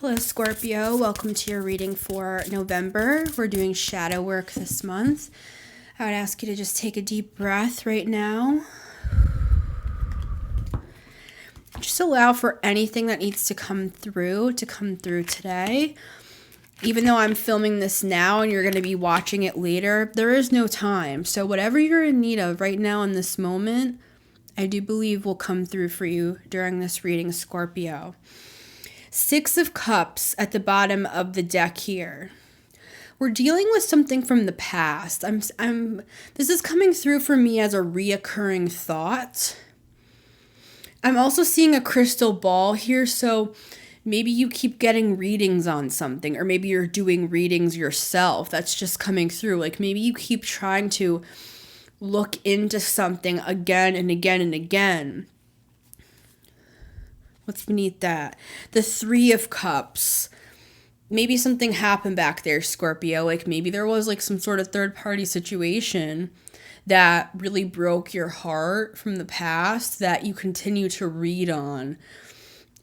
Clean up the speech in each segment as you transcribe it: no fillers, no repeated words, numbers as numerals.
Hello, Scorpio. Welcome to your reading for November. We're doing shadow work this month. I would ask you to just take a deep breath right now. Just allow for anything that needs to come through today. Even though I'm filming this now and you're going to be watching it later, there is no time. So whatever you're in need of right now in this moment, I do believe will come through for you during this reading, Scorpio. Six of Cups at the bottom of the deck here. We're dealing with something from the past. This is coming through for me as a reoccurring thought. I'm also seeing a crystal ball here, so maybe you keep getting readings on something, or maybe you're doing readings yourself. That's just coming through. Like maybe you keep trying to look into something again and again and again. What's beneath that? The Three of Cups. Maybe something happened back there, Scorpio. Like maybe there was like some sort of third-party situation that really broke your heart from the past that you continue to read on,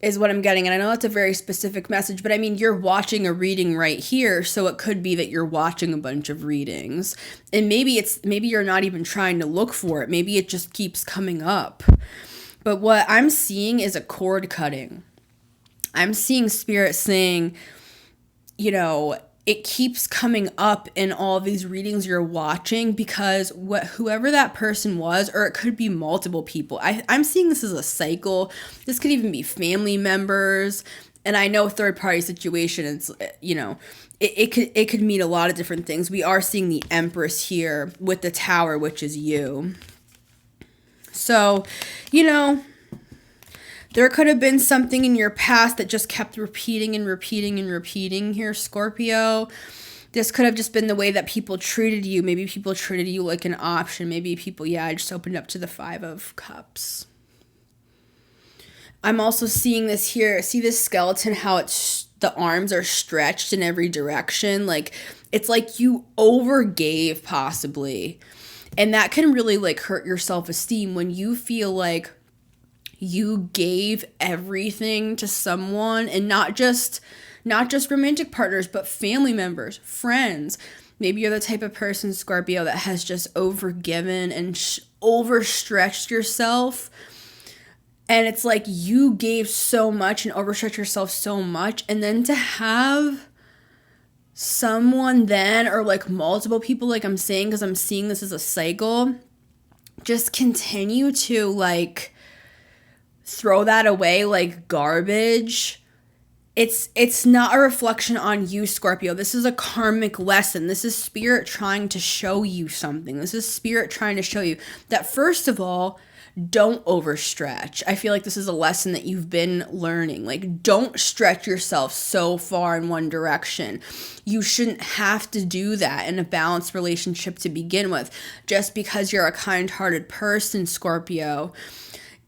is what I'm getting. And I know that's a very specific message, but I mean, you're watching a reading right here, so it could be that you're watching a bunch of readings. And maybe you're not even trying to look for it. Maybe it just keeps coming up. But what I'm seeing is a cord cutting. I'm seeing Spirit saying, it keeps coming up in all these readings you're watching because whoever that person was, or it could be multiple people. I'm seeing this as a cycle. This could even be family members. And I know third-party situations, it could mean a lot of different things. We are seeing the Empress here with the Tower, which is you. So, there could have been something in your past that just kept repeating and repeating and repeating here, Scorpio. This could have just been the way that people treated you. Maybe people treated you like an option. Maybe people, I just opened up to the Five of Cups. I'm also seeing this here. See this skeleton, how the arms are stretched in every direction. Like, it's like you overgave possibly. And that can really like hurt your self-esteem when you feel like you gave everything to someone, and not just romantic partners, but family members, friends. Maybe you're the type of person, Scorpio, that has just overgiven and overstretched yourself. And it's like you gave so much and overstretched yourself so much, and then to have someone then, or like multiple people, like I'm saying, because I'm seeing this as a cycle, just continue to like throw that away like garbage. It's not a reflection on you, Scorpio. This is a karmic lesson. This is Spirit trying to show you something. This is Spirit trying to show you that, first of all, don't overstretch. I feel like this is a lesson that you've been learning. Like, don't stretch yourself so far in one direction. You shouldn't have to do that in a balanced relationship to begin with. Just because you're a kind-hearted person, Scorpio,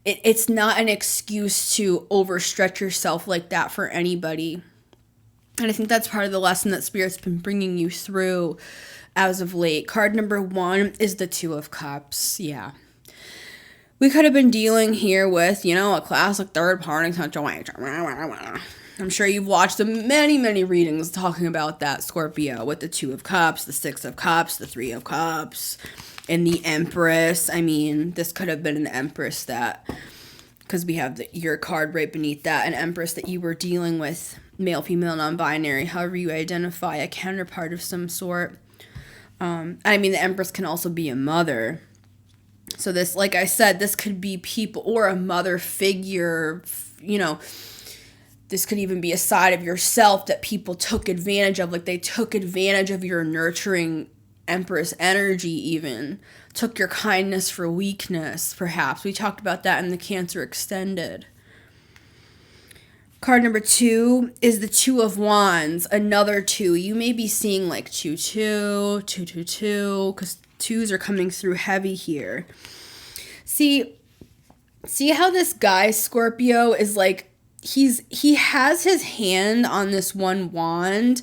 it's not an excuse to overstretch yourself like that for anybody. And I think that's part of the lesson that Spirit's been bringing you through as of late. Card number 1 is the Two of Cups. Yeah. We could have been dealing here with, a classic third-party situation. I'm sure you've watched the many, many readings talking about that, Scorpio, with the Two of Cups, the Six of Cups, the Three of Cups, and the Empress. I mean, this could have been an Empress because we have your card right beneath that, an Empress that you were dealing with, male, female, non-binary, however you identify, a counterpart of some sort. The Empress can also be a mother. So this, like I said, this could be people or a mother figure, this could even be a side of yourself that people took advantage of. Like they took advantage of your nurturing Empress energy, even took your kindness for weakness, perhaps. We talked about that in the Cancer Extended. Card number 2 is the Two of Wands, another 2. You may be seeing like 2-2, 2-2-2, because 2s are coming through heavy here. See how this guy, Scorpio, is like, he has his hand on this one wand,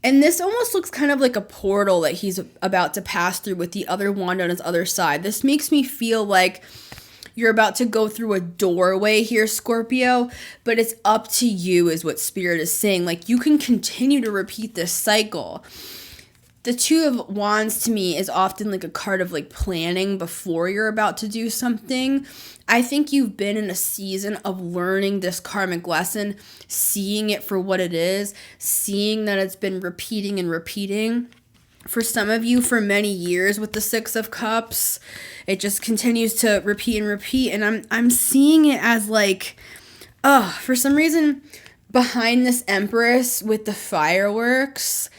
and this almost looks kind of like a portal that he's about to pass through with the other wand on his other side. This makes me feel like You're about to go through a doorway here, Scorpio, but it's up to you is what Spirit is saying. Like, you can continue to repeat this cycle. The Two of Wands to me is often like a card of like planning before you're about to do something. I think you've been in a season of learning this karmic lesson, seeing it for what it is, seeing that it's been repeating and repeating. For some of you, for many years with the Six of Cups, it just continues to repeat and repeat. And I'm seeing it as like, for some reason, behind this Empress with the fireworks,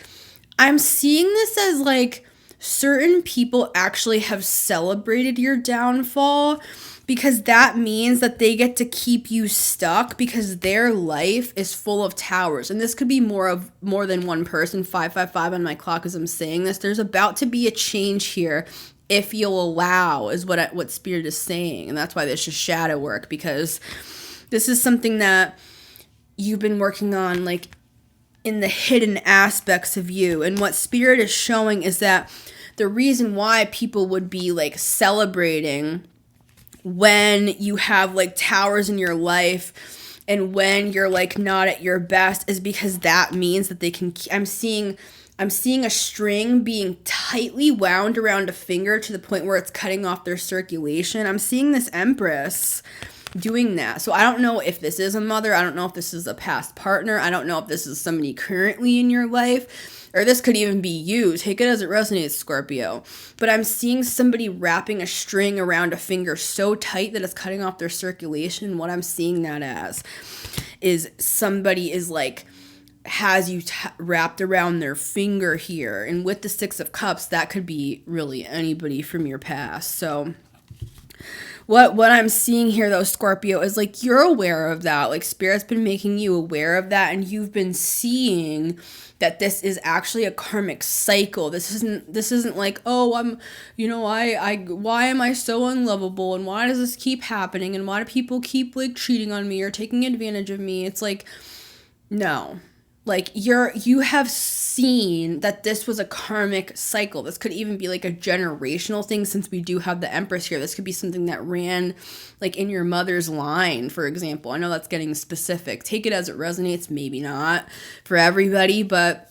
I'm seeing this as like certain people actually have celebrated your downfall, because that means that they get to keep you stuck because their life is full of towers. And this could be more than one person. 555 on my clock as I'm saying this. There's about to be a change here if you'll allow, is what Spirit is saying. And that's why this is shadow work, because this is something that you've been working on, like, in the hidden aspects of you. And what Spirit is showing is that the reason why people would be like celebrating when you have like towers in your life and when you're like not at your best is because that means that they can I'm seeing a string being tightly wound around a finger to the point where it's cutting off their circulation. I'm seeing this Empress doing that. So I don't know if this is a mother. I don't know if this is a past partner. I don't know if this is somebody currently in your life, or this could even be you. Take it as it resonates, Scorpio. But I'm seeing somebody wrapping a string around a finger so tight that it's cutting off their circulation. What I'm seeing that as is somebody is like, has you wrapped around their finger here. And with the Six of Cups, that could be really anybody from your past. So what I'm seeing here, though, Scorpio, is like you're aware of that. Like, Spirit's been making you aware of that, and you've been seeing that this is actually a karmic cycle. This isn't like, oh, why am I so unlovable, and why does this keep happening, and why do people keep like cheating on me or taking advantage of me? It's like, no. Like, you have seen that this was a karmic cycle. This could even be like a generational thing, since we do have the Empress here. This could be something that ran like in your mother's line, for example. I know that's getting specific. Take it as it resonates, maybe not for everybody, but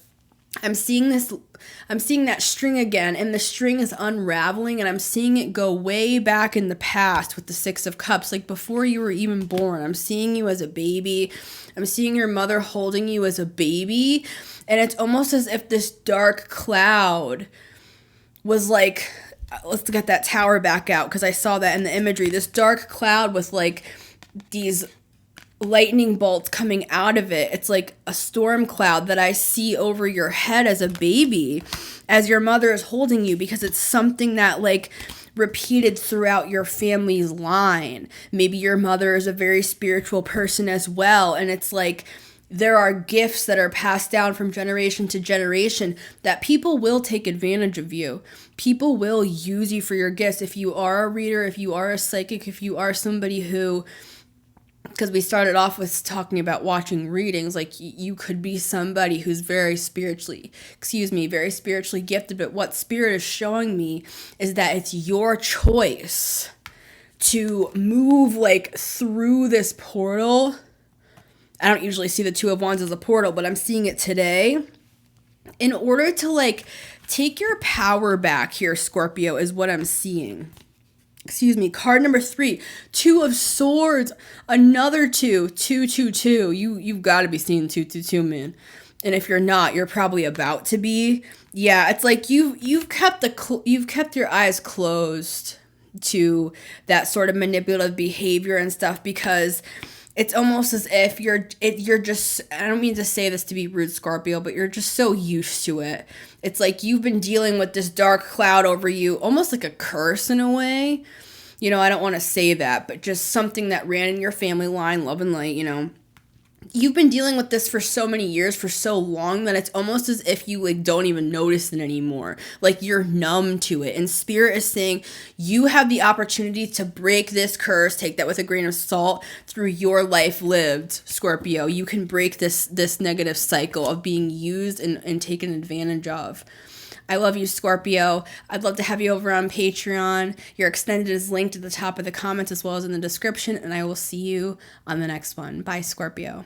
I'm seeing that string again, and the string is unraveling, and I'm seeing it go way back in the past with the Six of Cups, like before you were even born. I'm seeing you as a baby. I'm seeing your mother holding you as a baby, and it's almost as if this dark cloud was like, let's get that tower back out, because I saw that in the imagery. This dark cloud with like these lightning bolts coming out of it. It's like a storm cloud that I see over your head as a baby, as your mother is holding you, because it's something that like repeated throughout your family's line. Maybe your mother is a very spiritual person as well, and it's like there are gifts that are passed down from generation to generation that people will take advantage of you. People will use you for your gifts. If you are a reader, if you are a psychic, if you are somebody who, because we started off with talking about watching readings, like you could be somebody who's very spiritually gifted, but what Spirit is showing me is that it's your choice to move like through this portal. I don't usually see the Two of Wands as a portal, but I'm seeing it today. In order to like take your power back here, Scorpio, is what I'm seeing. Card number 3, Two of Swords, another 2, 2, 2, 2. You've got to be seeing 2, 2, 2, man. And if you're not, you're probably about to be. Yeah, it's like you've kept your eyes closed to that sort of manipulative behavior and stuff, because it's almost as if you're just, I don't mean to say this to be rude, Scorpio, but you're just so used to it. It's like you've been dealing with this dark cloud over you, almost like a curse in a way. You know, I don't want to say that, but just something that ran in your family line, love and light, you know. You've been dealing with this for so many years, for so long, that it's almost as if you like don't even notice it anymore. Like you're numb to it. And Spirit is saying you have the opportunity to break this curse, take that with a grain of salt, through your life lived, Scorpio. You can break this negative cycle of being used and taken advantage of. I love you, Scorpio. I'd love to have you over on Patreon. Your extended is linked at the top of the comments as well as in the description, and I will see you on the next one. Bye, Scorpio.